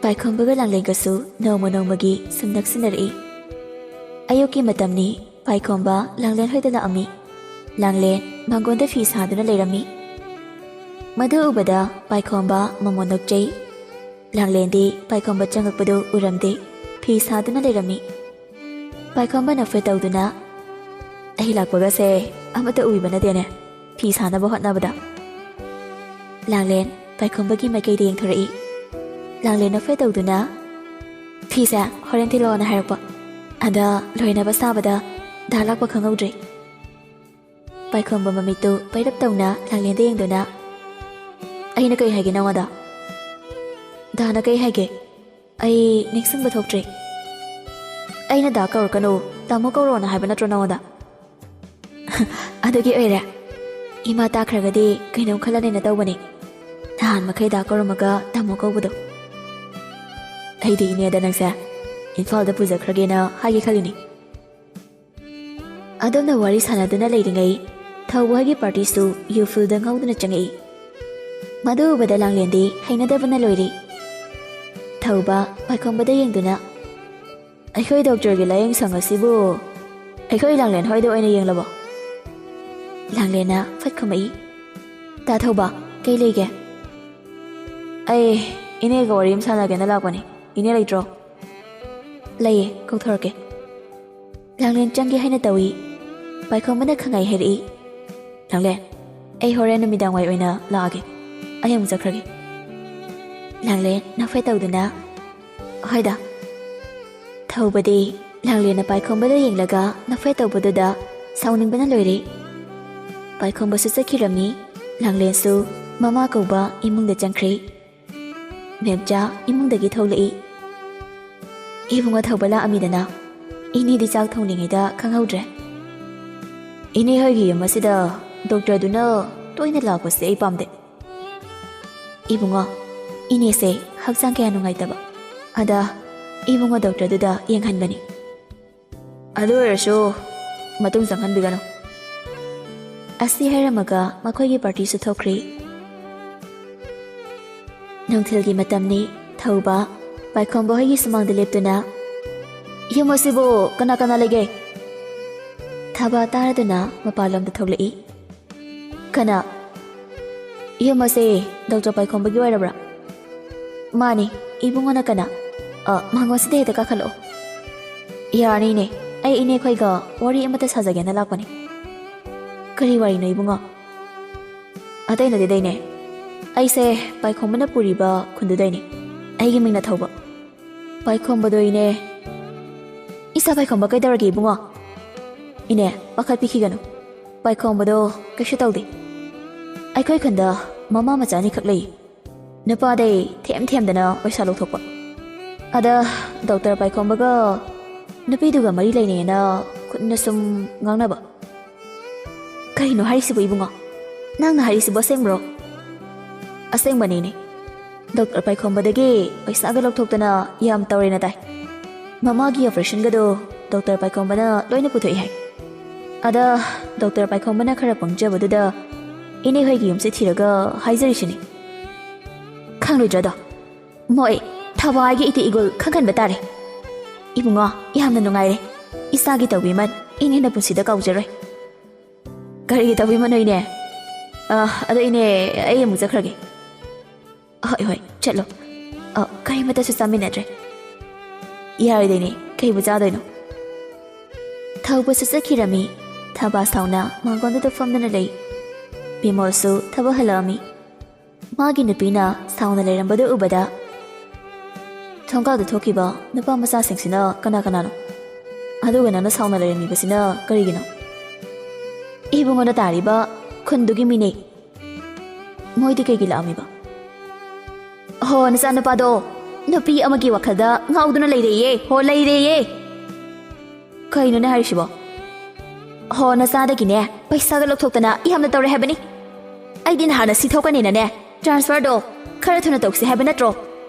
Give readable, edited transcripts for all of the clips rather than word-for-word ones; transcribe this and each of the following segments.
ꯄꯥꯏꯈꯣꯝꯕꯒ ꯂꯥꯡꯂꯦꯟꯒꯁꯨ ꯅꯣꯡꯃ ꯅꯣꯡꯃꯒꯤ ꯁꯨꯝ ꯅꯛꯁꯤꯟꯅꯔꯛꯏ꯫ ꯑꯌꯨꯛꯀꯤ ꯃꯇꯝꯅꯤ ꯄꯥꯏꯈꯣꯝꯕ ꯂꯥꯡꯂꯦꯟ ꯍꯣꯏꯗ ꯂꯥꯛꯑꯝꯃꯤ꯫ ꯂꯥꯡꯂꯦꯟ ꯃꯥꯡꯒꯣꯟꯗ ꯐꯤ ꯁꯥꯗꯨꯅ ꯂꯩꯔꯝꯃꯤ꯫ ꯃꯗꯨ ꯎꯕꯗ ꯄꯥꯏꯈꯣꯝꯕ ꯃꯃꯣꯟ ꯅꯣꯛꯆꯩ꯫ ꯂꯥꯡꯂꯦꯟꯗꯤ ꯄꯥꯏꯈꯣꯝꯕ ꯆꯪꯉꯛꯄꯗꯨ ꯎꯔꯝꯗꯦ, ꯐꯤ ꯁꯥꯗꯨꯅ ꯂꯩꯔꯝꯃꯤ꯫ ꯄꯥꯏꯈꯣꯝꯕ ꯅꯣꯛꯐꯦꯠ ꯇꯧꯗꯨꯅ "ꯑꯩ ꯂꯥꯛꯄꯒꯁꯦ ꯑꯃꯠꯇ ꯎꯏꯕ ꯅꯠꯇꯦꯅꯦ, ꯐꯤ ꯁꯥꯅꯕ ꯍꯣꯠꯅꯕꯗ." ꯂꯥꯡꯂꯦꯟ ꯄꯥꯏꯈꯣꯝꯕꯒꯤ ꯃꯥꯏꯀꯩꯗ ꯌꯦꯡꯊꯣꯔꯛꯏ꯫ ꯂꯥꯡꯂꯦꯟ ꯅꯣꯛꯐꯦꯠ ꯇꯧꯗꯨꯅ "ꯐꯤꯁꯦ ꯍꯣꯔꯦꯟ ꯊꯤꯜꯂꯛꯑꯣꯅ ꯍꯥꯏꯔꯛꯄ, ꯑꯗ ꯂꯣꯏꯅꯕ ꯁꯥꯕꯗ ꯗꯥ ꯂꯥꯛꯄ ꯈꯪꯍꯧꯗ꯭ꯔꯦ." ꯄꯥꯏꯈꯣꯝꯕ ꯃꯃꯤꯠꯇꯨ ꯄꯩꯔꯞ ꯇꯧꯅ ꯂꯥꯡꯂꯦꯟꯗ ꯌꯦꯡꯗꯨꯅ "ꯑꯩꯅ ꯀꯩ ꯍꯥꯏꯒꯦ ꯅꯉꯣꯟꯗ?" "ꯗꯥꯅ ꯀꯩ ꯍꯥꯏꯒꯦ? ꯑꯩ ꯅꯤꯡꯁꯤꯡꯕ ꯊꯣꯛꯇ꯭ꯔꯦ." "ꯑꯩꯅ ꯗꯥ ꯀꯧꯔꯛꯀꯅꯨ, ꯇꯥꯃꯣ ꯀꯧꯔꯛꯑꯣꯅ ꯍꯥꯏꯕ ꯅꯠꯇ꯭ꯔꯣ ꯅꯉꯣꯟꯗ?" "ꯑꯗꯨꯒꯤ ꯑꯣꯏꯔꯦ, ꯏꯃꯥ ꯇꯥꯈ꯭ꯔꯒꯗꯤ ꯀꯩꯅꯣꯝ ꯈꯜꯂꯅꯦꯅ ꯇꯧꯕꯅꯤ, ꯅꯍꯥꯟ ꯃꯈꯩ ꯗꯥ ꯀꯧꯔꯝꯃꯒ ꯇꯥꯃꯣ ꯀꯧꯕꯗꯣ." "ꯑꯩꯗꯤ ꯏꯅꯦꯗ ꯅꯪꯁꯦ ꯏꯝꯐꯥꯜꯗ ꯄꯨꯖꯈ꯭ꯔꯒꯦꯅ ꯍꯥꯏꯒꯦ ꯈꯜꯂꯤꯅꯤ." ꯑꯗꯣꯝꯅ ꯋꯥꯔꯤ ꯁꯥꯟꯅꯗꯨꯅ ꯂꯩꯔꯤꯉꯩ ꯊꯧꯕ ꯍꯣꯏꯒꯤ ꯄꯥꯔꯇꯤꯁꯨ ꯌꯨꯐꯨꯜꯗ ꯉꯧꯗꯨꯅ ꯆꯪꯉꯛꯏ꯫ ꯃꯗꯨ ꯎꯕꯗ ꯂꯥꯡꯂꯦꯟꯗꯤ ꯍꯩꯅꯗꯕꯅ ꯂꯣꯏꯔꯤ꯫ ꯊꯧꯕ ꯄꯥꯏꯈꯣꯝꯕꯗ ꯌꯦꯡꯗꯨꯅ "ꯑꯩꯈꯣꯏ ꯗꯣꯛꯇꯔꯒꯤ ꯂꯥꯏꯌꯦꯡꯁꯪ ꯑꯁꯤꯕꯨ ꯑꯩꯈꯣꯏ ꯂꯥꯡꯂꯦꯟ ꯍꯣꯏꯗ ꯑꯣꯏꯅ ꯌꯦꯡꯂꯕꯣ?" ꯂꯥꯡꯂꯦꯟꯅ ꯐꯠ ꯈꯨꯝꯃꯛꯏ꯫ "ꯇꯥ ꯊꯧꯕ, ꯀꯩ ꯂꯩꯒꯦ?" "ꯑꯩ ꯏꯅꯦꯒ ꯋꯥꯔꯤ ꯑꯃ ꯁꯥꯟꯅꯒꯦꯅ ꯂꯥꯛꯄꯅꯤ, ꯏꯅꯦ ꯂꯩꯇ꯭ꯔꯣ?" "ꯂꯩꯌꯦ, ꯀꯧꯊꯣꯔꯛꯀꯦ." ꯂꯥꯡꯂꯦꯟ ꯆꯪꯒꯦ ꯍꯥꯏꯅ ꯇꯧꯏ꯫ ꯄꯥꯏꯈꯣꯝꯕꯅ ꯈꯪꯉꯥꯏ ꯍꯥꯏꯔꯛꯏ꯫ "ꯂꯥꯡꯂꯦꯟ, ꯑꯩ ꯍꯣꯔꯦꯟ ꯅꯨꯃꯤꯗꯥꯡꯋꯥꯏ ꯑꯣꯏꯅ ꯂꯥꯛꯑꯒꯦ, ꯑꯩ ꯑꯃꯨꯛ ꯆꯠꯈ꯭ꯔꯒꯦ." ꯂꯥꯡꯂꯦꯟ ꯅꯣꯛꯐꯦꯠ ꯇꯧꯗꯨꯅ "ꯍꯣꯏꯗ." ꯊꯧꯕꯗꯤ ꯂꯥꯡꯂꯦꯟꯅ ꯄꯥꯏꯈꯣꯝꯕꯗ ꯌꯦꯡꯂꯒ ꯅꯣꯛꯐꯦꯠ ꯇꯧꯕꯗꯨꯗ ꯁꯥꯎꯅꯤꯡꯕꯅ ꯂꯣꯏꯔꯦ꯫ ꯄꯥꯏꯈꯣꯝꯕꯁꯨ ꯆꯠꯈꯤꯔꯝꯃꯤ꯫ ꯂꯥꯡꯂꯦꯟꯁꯨ ꯃꯃꯥ ꯀꯧꯕ ꯏꯃꯨꯡꯗ ꯆꯪꯈ꯭ꯔꯦ꯫ ꯃꯦꯝꯆꯥ ꯏꯃꯨꯡꯗꯒꯤ ꯊꯣꯛꯂꯛꯏ꯫ "ꯏꯕꯨꯡꯉꯣ ꯊꯧꯕ ꯂꯥꯛꯑꯝꯃꯤꯗꯅ, ꯏꯅꯦꯗꯤ ꯆꯥꯛ ꯊꯣꯡꯂꯤꯉꯩꯗ ꯈꯪꯍꯧꯗ꯭ꯔꯦ." "ꯏꯅꯦ ꯍꯣꯏꯒꯤ ꯌꯨꯝ ꯑꯁꯤꯗ ꯗꯣꯛꯇꯔꯗꯨꯅ ꯇꯣꯏꯅ ꯂꯥꯛꯄꯁꯦ ꯑꯩ ꯄꯥꯝꯗꯦ." "ꯏꯕꯨꯡꯉꯣ, ꯏꯅꯦꯁꯦ ꯍꯛꯆꯥꯡ ꯀꯌꯥ ꯅꯨꯡꯉꯥꯏꯇꯕ, ꯑꯗ ꯏꯕꯨꯡꯉꯣ ꯗꯣꯛꯇꯔꯗꯨꯗ ꯌꯦꯡꯍꯟꯕꯅꯤ." "ꯑꯗꯨ ꯑꯣꯏꯔꯁꯨ ꯃꯇꯨꯡ ꯆꯪꯍꯟꯕꯤꯒꯅꯨ." ꯑꯁꯤ ꯍꯥꯏꯔꯝꯃꯒ ꯃꯈꯣꯏꯒꯤ ꯄꯥꯔꯇꯤꯁꯨ ꯊꯣꯛꯈ꯭ꯔꯦ꯫ ꯅꯨꯡꯊꯤꯜꯒꯤ ꯃꯇꯝꯅꯤ ꯊꯧꯕ ꯄꯥꯏꯈꯣꯝꯕ ꯍꯣꯏꯒꯤ ꯁꯨꯃꯥꯡꯗ ꯂꯦꯞꯇꯨꯅ "ꯌꯨꯝ ꯑꯁꯤꯕꯨ ꯀꯅꯥ ꯀꯅꯥ ꯂꯩꯒꯦ?" ꯊꯕꯥ ꯇꯥꯔꯗꯨꯅ ꯃꯄꯥꯟꯂꯣꯝꯗ ꯊꯣꯛꯂꯛꯏ꯫ "ꯀꯅꯥ? ꯌꯨꯝ ꯑꯁꯤ ꯗꯣꯛꯇꯔ ꯄꯥꯏꯈꯣꯝꯕꯒꯤ ꯑꯣꯏꯔꯕ꯭ꯔꯥ?" "ꯃꯥꯅꯤ, ꯏꯕꯨꯡꯉꯣꯅ ꯀꯅꯥ?" "ꯃꯥꯡꯒꯣꯟꯁꯤꯗ ꯍꯦꯛꯇ ꯀꯥꯈꯠꯂꯛꯑꯣ." "ꯌꯥꯔꯅꯤꯅꯦ, ꯑꯩ ꯏꯅꯦꯈꯣꯏꯒ ꯋꯥꯔꯤ ꯑꯃꯠꯇ ꯁꯥꯖꯒꯦꯅ ꯂꯥꯛꯄꯅꯤ." "ꯀꯔꯤ ꯋꯥꯔꯤꯅꯣ ꯏꯕꯨꯡꯉꯣ?" "ꯑꯇꯩ ꯅꯠꯇꯦꯗꯩꯅꯦ, ꯑꯩꯁꯦ ꯄꯥꯏꯈꯣꯝꯕꯅ ꯄꯨꯔꯤꯕ ꯈꯨꯟꯗꯨꯗꯩꯅꯤ, ꯑꯩꯒꯤ ꯃꯤꯡꯅ ꯊꯧꯕ." "ꯄꯥꯏꯈꯣꯝꯕꯗꯣ ꯏꯅꯦ..." "ꯏꯁꯥ ꯄꯥꯏꯈꯣꯝꯕ ꯀꯩꯗꯧꯔꯒꯦ ꯏꯕꯨꯡꯉꯣ?" "ꯏꯅꯦ, ꯄꯥꯈꯠꯄꯤꯈꯤꯒꯅꯨ, ꯄꯥꯏꯈꯣꯝꯕꯗꯣ ꯀꯩꯁꯨ ꯇꯧꯗꯦ. ꯑꯩꯈꯣꯏ ꯈꯨꯟꯗ ꯃꯃꯥ ꯃꯆꯥ ꯑꯅꯤꯈꯛ ꯂꯩ, ꯅꯨꯄꯥꯗꯩ ꯊꯦꯝ ꯊꯦꯝꯗꯅ ꯄꯩꯁꯥ ꯂꯧꯊꯣꯛꯄ. ꯑꯗ ꯗꯣꯛꯇꯔ ꯄꯥꯏꯈꯣꯝꯕꯒ ꯅꯨꯄꯤꯗꯨꯒ ꯃꯔꯤ ꯂꯩꯅꯩꯅ ꯈꯨꯠꯅ ꯁꯨꯝ ꯉꯥꯡꯅꯕ." "ꯀꯔꯤꯅꯣ ꯍꯥꯏꯔꯤꯁꯤꯕꯣ ꯏꯕꯨꯡꯉꯣ? ꯅꯪꯅ ꯍꯥꯏꯔꯤꯁꯤꯕꯣ ꯑꯁꯦꯡꯕ꯭ꯔꯣ?" "ꯑꯁꯦꯡꯕꯅꯤꯅꯦ, ꯗꯣꯛꯇꯔ ꯄꯥꯏꯈꯣꯝꯕꯗꯒꯤ ꯄꯩꯁꯥꯒ ꯂꯧꯊꯣꯛꯇꯅ ꯌꯥꯝ ꯇꯧꯔꯦꯅ ꯇꯥꯏ. ꯃꯃꯥꯒꯤ ꯑꯣꯄꯔꯦꯁꯟꯒꯗꯣ ꯗꯣꯛꯇꯔ ꯄꯥꯏꯈꯣꯝꯕꯅ ꯂꯣꯏꯅ ꯄꯨꯊꯣꯛꯏ ꯍꯥꯏ. ꯑꯗ ꯗꯣꯛꯇꯔ ꯄꯥꯏꯈꯣꯝꯕꯅ ꯈꯔ ꯄꯪꯖꯕꯗꯨꯗ ꯏꯅꯦ ꯍꯣꯏꯒꯤ ꯌꯨꯝꯁꯦ ꯊꯤꯔꯒ ꯍꯥꯏꯖꯔꯤꯁꯤꯅꯤ." "ꯈꯪꯂꯣꯏꯗ꯭ꯔꯗꯣ, ꯃꯣꯏ ꯊꯋꯥꯏꯒꯤ ꯏꯇꯤ ꯏꯒꯨꯜ ꯈꯪꯍꯟꯕ ꯇꯥꯔꯦ. ꯏꯕꯨꯡꯉꯣ, ꯌꯥꯝꯅ ꯅꯨꯡꯉꯥꯏꯔꯦ, ꯏꯆꯥꯒꯤ ꯇꯧꯕꯤꯃꯟ ꯏꯅꯦꯅ ꯄꯨꯟꯁꯤꯗ ꯀꯥꯎꯖꯔꯣꯏ." "ꯀꯔꯤꯒꯤ ꯇꯧꯕꯤꯃꯟꯅꯣ ꯏꯅꯦ? ꯑꯗꯣ ꯏꯅꯦ, ꯑꯩ ꯑꯃꯨꯛ ꯆꯠꯈ꯭ꯔꯒꯦ." "ꯍꯣꯏ ꯍꯣꯏ, ꯆꯠꯂꯣ. ꯀꯔꯤꯃꯠꯇꯁꯨ ꯆꯥꯃꯤꯟꯅꯗ꯭ꯔꯦ." "ꯌꯥꯔꯣꯏꯗꯩꯅꯦ, ꯀꯩꯕꯨ ꯆꯥꯗꯣꯏꯅꯣ?" ꯊꯧꯕꯁꯨ ꯆꯠꯈꯤꯔꯝꯃꯤ꯫ ꯊꯕꯥ ꯁꯥꯎꯅ ꯃꯥꯡꯒꯣꯟꯗꯨꯗ ꯐꯝꯗꯨꯅ ꯂꯩ꯫ ꯕꯤꯃꯣꯜꯁꯨ ꯊꯕꯛ ꯍꯜꯂꯛꯑꯝꯃꯤ꯫ ꯃꯥꯒꯤ ꯅꯨꯄꯤꯅ ꯁꯥꯎꯅ ꯂꯩꯔꯝꯕꯗꯨ ꯎꯕꯗ "ꯊꯣꯡꯒꯥꯜꯗ ꯊꯣꯛꯈꯤꯕ ꯅꯨꯄꯥ ꯃꯆꯥꯁꯤꯡꯁꯤꯅ ꯀꯅꯥ ꯀꯅꯥꯅꯣ? ꯑꯗꯨꯒ ꯅꯪꯅ ꯁꯥꯎꯅ ꯂꯩꯔꯝꯃꯤꯕꯁꯤꯅ ꯀꯔꯤꯒꯤꯅꯣ?" "ꯏꯕꯨꯡꯉꯣꯅ ꯇꯥꯔꯤꯕ ꯈꯨꯟꯗꯨꯒꯤ ꯃꯤꯅꯦ." "ꯃꯣꯏꯗꯤ ꯀꯩꯒꯤ ꯂꯥꯛꯑꯝꯃꯤꯕ?" "ꯍꯣ, ꯅꯆꯥꯅꯨꯄꯥꯗꯣ ꯅꯨꯄꯤ ꯑꯃꯒꯤ ꯋꯥꯈꯜꯗ ꯉꯥꯎꯗꯨꯅ ꯂꯩꯔꯦꯌꯦ, ꯍꯣ ꯂꯩꯔꯦꯌꯦ." "ꯀꯩꯅꯣꯅꯦ ꯍꯥꯏꯔꯤꯁꯤꯕꯣ?" "ꯍꯣ, ꯅꯆꯥꯗꯒꯤꯅꯦ ꯄꯩꯁꯥꯒ ꯂꯧꯊꯣꯛꯇꯅ ꯌꯥꯝꯅ ꯇꯧꯔꯦ ꯍꯥꯏꯕꯅꯤ. ꯑꯩꯗꯤ ꯅꯍꯥꯟꯅ ꯁꯤꯊꯣꯛꯀꯅꯤꯅꯅꯦ ꯇ꯭ꯔꯥꯟꯁꯐꯔꯗꯣ ꯈꯔ ꯊꯨꯅ ꯇꯧꯁꯤ ꯍꯥꯏꯕ ꯅꯠꯇ꯭ꯔꯣ?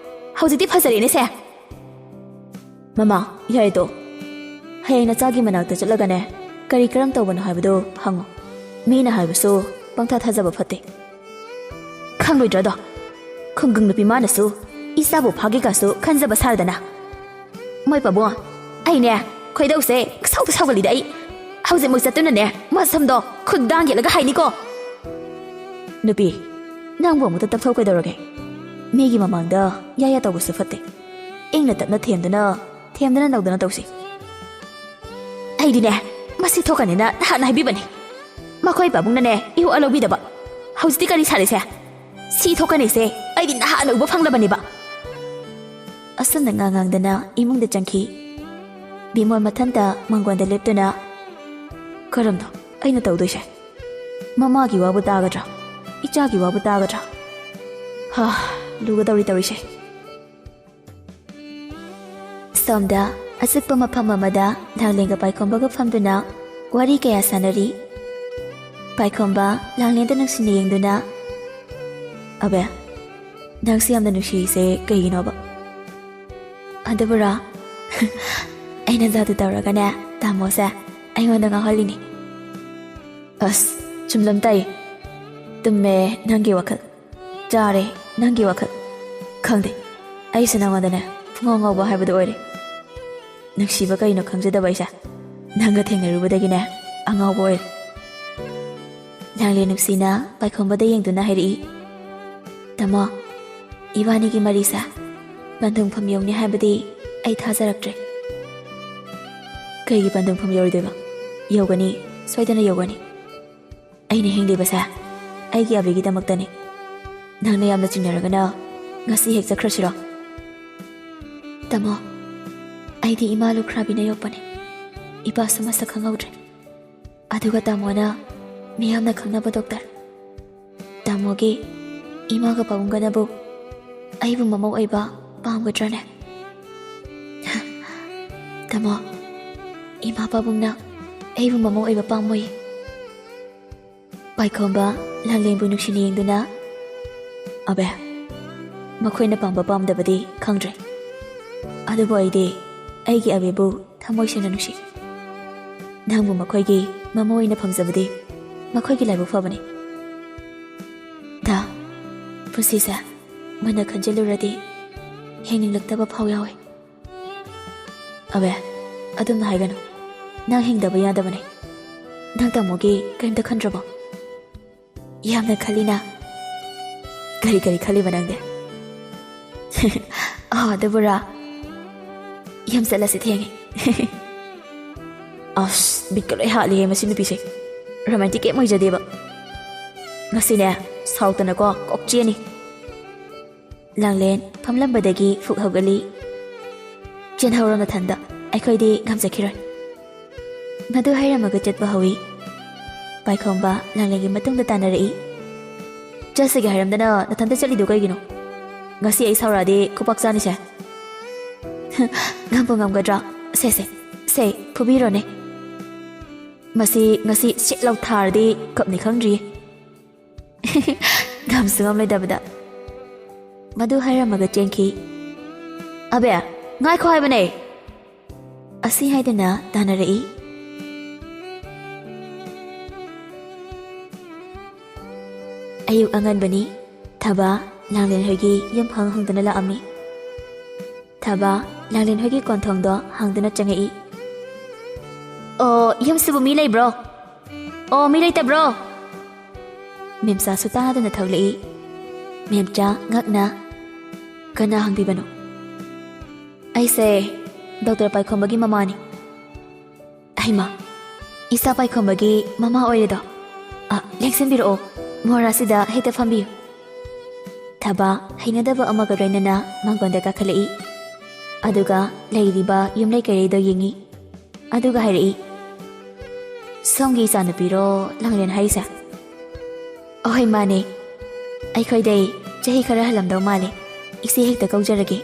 ꯍꯧꯖꯤꯛꯇꯤ ꯐꯖꯔꯦꯅꯦ ꯁꯦ." "ꯃꯃꯥ, ꯌꯥꯔꯦꯗꯣ. ꯍꯌꯦꯡ ꯅꯆꯥꯒꯤ ꯃꯅꯥꯛꯇ ꯆꯠꯂꯒꯅꯦ ꯀꯔꯤ ꯀꯔꯝ ꯇꯧꯕꯅꯣ ꯍꯥꯏꯕꯗꯣ ꯍꯪꯉꯣ. ꯃꯤꯅ ꯍꯥꯏꯕꯁꯨ ꯄꯪꯊꯥ ꯊꯥꯖꯕ ꯐꯠꯇꯦ." "ꯈꯪꯂꯣꯏꯗ꯭ꯔꯗꯣ, ꯈꯨꯡꯒꯪ ꯅꯨꯄꯤ ꯃꯥꯅꯁꯨ ꯏꯁꯥꯕꯨ ꯐꯥꯒꯦꯒꯁꯨ ꯈꯟꯖꯕ ꯁꯥꯔꯗꯅ ꯃꯣꯏ ꯄꯥꯕꯨꯡ ꯑꯩꯅꯦ ꯈꯣꯏꯗꯧꯁꯦ ꯁꯥꯎꯗ ꯁꯥꯎꯒꯠꯂꯤꯗ ꯑꯩ ꯍꯧꯖꯤꯛꯃꯛ ꯆꯠꯇꯨꯅꯅꯦ ꯃꯁꯝꯗꯣ ꯈꯨꯠꯗꯥꯡ ꯌꯦꯠꯂꯒ ꯍꯥꯏꯅꯤꯀꯣ ꯅꯨꯄꯤ ꯅꯪꯕꯨ ꯑꯃꯨꯛꯇ ꯇꯞꯊꯧ ꯀꯩꯗꯧꯔꯒꯦ ꯃꯤꯒꯤ ꯃꯃꯥꯡꯗ ꯌꯥꯌꯥ ꯇꯧꯕꯁꯨ ꯐꯠꯇꯦ ꯏꯪꯅ ꯇꯞꯅ ꯊꯦꯝꯗꯅ ꯅꯧꯗꯅ ꯇꯧꯁꯤ ꯑꯩꯗꯤꯅꯦ ꯃꯁꯤ ꯊꯣꯛꯀꯅꯤꯅ ꯅꯍꯥꯟ ꯍꯥꯏꯕꯤꯕꯅꯤ ꯃꯈꯣꯏ ꯄꯥꯕꯨꯡꯅꯅꯦ ꯏꯍꯨ ꯑꯂꯧꯕꯤꯗꯕ ꯍꯧꯖꯤꯛꯇꯤ ꯀꯔꯤ ꯁꯥꯔꯤꯁꯦ ꯁꯤ ꯊꯣꯛꯀꯅꯤꯁꯦ ꯑꯩꯗꯤ ꯅꯍꯥꯟ ꯎꯕ ꯐꯪꯂꯕꯅꯦꯕ ꯑꯁꯨꯝꯅ ꯉꯥꯡꯗꯅ ꯏꯃꯨꯡꯗ ꯆꯪꯈꯤ ꯕꯤꯃꯣꯜ ꯃꯊꯟꯇ ꯃꯪꯒꯣꯟꯗ ꯂꯦꯞꯇꯨꯅ ꯀꯔꯝꯅꯣ ꯑꯩꯅ ꯇꯧꯗꯣꯏꯁꯦ ꯃꯃꯥꯒꯤ ꯋꯥꯕꯨ ꯇꯥꯒꯗ꯭ꯔꯥ ꯏꯆꯥꯒꯤ ꯋꯥꯕꯨ ꯇꯥꯒꯗ꯭ꯔꯥ ꯂꯨꯒꯗꯧꯔꯤ ꯇꯧꯔꯤꯁꯦ ꯁꯣꯝꯗ ꯑꯆꯤꯛꯄ ꯃꯐꯝ ꯑꯃꯗ ꯂꯥꯡꯂꯦꯟꯒ ꯄꯥꯏꯈꯣꯝꯕꯒ ꯐꯝꯗꯨꯅ ꯋꯥꯔꯤ ꯀꯌꯥ ꯁꯥꯟꯅꯔꯤ ꯄꯥꯏꯈꯣꯝꯕ ꯂꯥꯡꯂꯦꯟꯗ ꯅꯨꯡꯁꯤꯅ ꯌꯦꯡꯗꯨꯅ ꯑꯕꯦ ꯅꯪꯁꯦ ꯌꯥꯝꯅ ꯅꯨꯡꯁꯤꯔꯤꯁꯦ ꯀꯩꯒꯤꯅꯣꯕ ꯑꯗꯨꯕꯨꯔꯣ ꯑꯩꯅ ꯖꯥꯗꯨ ꯇꯧꯔꯒꯅꯦ ꯇꯥꯃꯣꯁꯦ ꯑꯩꯉꯣꯟꯗ ꯉꯥꯎꯍꯜꯂꯤꯅꯤ ꯑꯁ ꯆꯨꯝꯂꯝ ꯇꯥꯏ ꯇꯨꯝꯃꯦ ꯅꯪꯒꯤ ꯋꯥꯈꯜ ꯆꯥꯔꯦ ꯅꯪꯒꯤ ꯋꯥꯈꯜ ꯈꯪꯗꯦ ꯑꯩꯁꯦ ꯅꯪꯉꯣꯟꯗꯅꯦ ꯄꯨꯡꯉꯥꯎ ꯉꯥꯎꯕ ꯍꯥꯏꯕꯗꯨ ꯑꯣꯏꯔꯦ ꯅꯨꯡꯁꯤꯕ ꯀꯩꯅꯣ ꯈꯪꯖꯗꯕ ꯑꯩꯁꯦ ꯅꯪꯒ ꯊꯦꯡꯅꯔꯨꯕꯗꯒꯤꯅꯦ ꯑꯉꯥꯎꯕ ꯑꯣꯏꯔꯦ ꯂꯥꯡꯂꯦꯟ ꯅꯨꯡꯁꯤꯅ ꯄꯥꯏꯈꯣꯝꯕꯗ ꯌꯦꯡꯗꯨꯅ ꯍꯥꯏꯔꯛꯏ ꯇꯥꯃꯣ ꯏꯕꯥꯅꯤꯒꯤ ꯃꯔꯤꯁꯦ ꯄꯟꯊꯨꯡꯐꯝ ꯌꯧꯅꯤ ꯍꯥꯏꯕꯗꯤ ꯑꯩ ꯊꯥꯖꯔꯛꯇ꯭ꯔꯦ ꯀꯩꯒꯤ ꯄꯟꯊꯨꯡꯐꯝ ꯌꯧꯔꯣꯏꯗꯣꯏꯕ ꯌꯧꯒꯅꯤ ꯁꯣꯏꯗꯅ ꯌꯧꯒꯅꯤ ꯑꯩꯅ ꯍꯤꯡꯂꯤꯕꯁꯦ ꯑꯩꯒꯤ ꯑꯕꯤꯒꯤꯗꯃꯛꯇꯅꯤ ꯅꯪꯅ ꯌꯥꯝꯅ ꯆꯤꯡꯅꯔꯒꯅ ꯉꯁꯤ ꯍꯦꯛ ꯆꯠꯈ꯭ꯔꯁꯤꯔꯣ ꯇꯥꯃꯣ ꯑꯩꯗꯤ ꯏꯃꯥ ꯂꯨꯈ꯭ꯔꯥꯕꯤꯅ ꯌꯣꯛꯄꯅꯤ ꯏꯄꯥꯁꯨ ꯃꯁꯛ ꯈꯪꯍꯧꯗ꯭ꯔꯦ ꯑꯗꯨꯒ ꯇꯥꯃꯣꯅ ꯃꯤꯌꯥꯝꯅ ꯈꯪꯅꯕ ꯗꯣꯛꯇꯔ ꯇꯥꯃꯣꯒꯤ ꯏꯃꯥꯒ ꯄꯥꯕꯨꯡꯒꯅꯕꯨ ꯑꯩꯕꯨ ꯃꯃꯧ ꯑꯣꯏꯕ ꯄꯥꯝꯒꯗ꯭ꯔꯅꯦ ꯇꯥꯃꯣ ꯏꯃꯥ ꯄꯥꯕꯨꯡꯅ ꯑꯩꯕꯨ ꯃꯃꯧ ꯑꯣꯏꯕ ꯄꯥꯝꯃꯣꯏ ꯄꯥꯏꯈꯣꯝꯕ ꯂꯥꯡꯂꯦꯟꯕꯨ ꯅꯨꯡꯁꯤꯅ ꯌꯦꯡꯗꯨꯅ ꯑꯕꯦ ꯃꯈꯣꯏꯅ ꯄꯥꯝꯕ ꯄꯥꯝꯗꯕꯗꯤ ꯈꯪꯗ꯭ꯔꯦ ꯑꯗꯨꯕꯨ ꯑꯩꯗꯤ ꯑꯩꯒꯤ ꯑꯕꯦꯕꯨ ꯊꯃꯣꯏ ꯁꯦꯡꯅ ꯅꯨꯡꯁꯤ ꯅꯪꯕꯨ ꯃꯈꯣꯏꯒꯤ ꯃꯃꯧ ꯑꯣꯏꯅ ꯐꯪꯖꯕꯗꯤ ꯃꯈꯣꯏꯒꯤ ꯂꯥꯏꯕꯛ ꯐꯕꯅꯤ ꯗꯥ ꯄꯨꯟꯁꯤꯁꯦ ꯃꯨꯟꯅ ꯈꯟꯖꯤꯜꯂꯨꯔꯗꯤ ꯍꯤꯡꯅꯤꯡꯂꯛꯇꯕ ꯐꯥꯎ ꯌꯥꯎꯏ ꯑꯕꯦ ꯑꯗꯨꯝꯅ ꯍꯥꯏꯒꯅꯨ ꯅꯪ ꯍꯤꯡꯗꯕ ꯌꯥꯗꯕꯅꯤ ꯅꯪ ꯇꯥꯃꯣꯒꯤ ꯀꯔꯤꯝꯇ ꯈꯟꯗ꯭ꯔꯕꯣ ꯌꯥꯝꯅ ꯈꯜꯂꯤꯅ ꯀꯔꯤ ꯈꯜꯂꯤꯕ ꯅꯪꯗꯤ ꯑꯗꯨꯕꯨꯔꯥ ꯌꯥꯝ ꯆꯠꯂꯁꯤ ꯊꯦꯡꯉꯦ ꯑꯁ ꯕꯤꯠꯀ ꯂꯣꯏ ꯍꯥꯠꯂꯤꯍꯦ ꯃꯁꯤ ꯅꯨꯄꯤꯁꯦ ꯔꯣꯃꯥꯟꯇꯤꯛ ꯀꯩꯝ ꯑꯣꯏꯖꯗꯦꯕ ꯉꯁꯤꯅꯦ ꯁꯥꯎꯇꯅꯀꯣ ꯀꯣꯛ ꯆꯦꯅꯤ ꯂꯥꯡꯂꯦꯟ ꯐꯝꯂꯝꯕꯗꯒꯤ ꯐꯨꯛ ꯍꯧꯒꯠꯂꯤ ꯆꯦꯟꯍꯧꯔꯣ ꯅꯊꯟꯗ ꯑꯩꯈꯣꯏꯗꯤ ꯉꯝꯖꯈꯤꯔꯣꯏ ꯃꯗꯨ ꯍꯥꯏꯔꯝꯃꯒ ꯆꯠꯄ ꯍꯧꯏ ꯄꯥꯏꯈꯣꯝꯕ ꯂꯥꯡꯂꯦꯟꯒꯤ ꯃꯇꯨꯡꯗ ꯇꯥꯟꯅꯔꯛꯏ ꯆꯠꯁꯤꯒꯦ ꯍꯥꯏꯔꯝꯗꯅ ꯅꯊꯟꯇ ꯆꯠꯂꯤꯗꯨ ꯀꯩꯒꯤꯅꯣ ꯉꯁꯤ ꯑꯩ ꯁꯥꯎꯔꯛꯑꯗꯤ ꯈꯨꯄꯥꯛ ꯆꯥꯅꯤꯁꯦ ꯉꯝꯕ ꯉꯝꯒꯗ꯭ꯔꯥ ꯁꯦ ꯐꯨꯕꯤꯔꯣꯅꯦ ꯃꯁꯤ ꯉꯁꯤ ꯁꯤꯠ ꯂꯥꯎ ꯊꯥꯔꯗꯤ ꯀꯞꯅꯤ ꯈꯪꯗ꯭ꯔꯤꯌꯦ ꯉꯝꯁꯨ ꯉꯝꯂꯣꯏꯗꯕꯗ ꯃꯗꯨ ꯍꯥꯏꯔꯝꯃꯒ ꯆꯦꯟꯈꯤ ꯑꯕꯦ ꯉꯥꯏꯈꯣ ꯍꯥꯏꯕꯅꯦ ꯑꯁꯤ ꯍꯥꯏꯗꯅ ꯇꯥꯟꯅꯔꯛꯏ ꯑꯌꯨꯛ ꯑꯉꯟꯕꯅꯤ ꯊꯕꯥ ꯂꯥꯡꯂꯦꯟ ꯍꯣꯏꯒꯤ ꯌꯨꯝ ꯍꯪꯗꯨꯅ ꯂꯥꯛꯑꯝꯃꯤ ꯊꯕꯥ ꯂꯥꯡꯂꯦꯟ ꯍꯣꯏꯒꯤ ꯀꯣꯟꯊꯣꯡꯗꯣ ꯍꯥꯡꯗꯨꯅ ꯆꯪꯉꯛꯏ ꯌꯨꯝꯁꯤꯕꯨ ꯃꯤ ꯂꯩꯕ꯭ꯔꯣ ꯃꯤ ꯂꯩꯇꯕ꯭ꯔꯣ ꯃꯦꯝꯆꯥꯁꯨ ꯇꯥꯗꯅ ꯊꯣꯛꯂꯛꯏ ꯃꯦꯝꯆꯥ ꯉꯛꯅ ꯀꯅꯥ ꯍꯪꯕꯤꯕꯅꯣ ꯑꯩꯁꯦ ꯗꯣꯛꯇꯔ ꯄꯥꯏꯈꯣꯝꯕꯒꯤ ꯃꯃꯥꯅꯤ ꯍꯩꯃꯥ ꯏꯆꯥ ꯄꯥꯏꯈꯣꯝꯕꯒꯤ ꯃꯃꯥ ꯑꯣꯏꯔꯦꯗꯣ ꯂꯦꯡꯁꯤꯟꯕꯤꯔꯛꯑꯣ ꯃꯣꯔꯥꯁꯤꯗ ꯍꯦꯛꯇ ꯐꯝꯕꯤꯌꯨ ꯊꯕꯥ ꯍꯩꯅꯗꯕ ꯑꯃꯒ ꯂꯣꯏꯅꯅ ꯃꯥꯡꯒꯣꯟꯗ ꯀꯥꯈꯠꯂꯛꯏ ꯑꯗꯨꯒ ꯂꯩꯔꯤꯕ ꯌꯨꯝꯂꯩ ꯀꯩꯔꯩꯗꯣ ꯌꯦꯡꯉꯤ ꯑꯗꯨꯒ ꯍꯥꯏꯔꯛꯏ ꯁꯣꯝꯒꯤ ꯏꯆꯥꯅꯨꯄꯤꯔꯣ ꯂꯥꯡꯂꯦꯟ ꯍꯥꯏꯔꯤꯁꯦ ꯑꯍꯣꯏ ꯃꯥꯅꯦ ꯑꯩꯈꯣꯏꯗꯩ ꯆꯍꯤ ꯈꯔ ꯍꯜꯂꯝꯗꯧ ꯃꯥꯜꯂꯦ ꯏꯆꯦ ꯍꯦꯛꯇ ꯀꯧꯖꯔꯒꯦ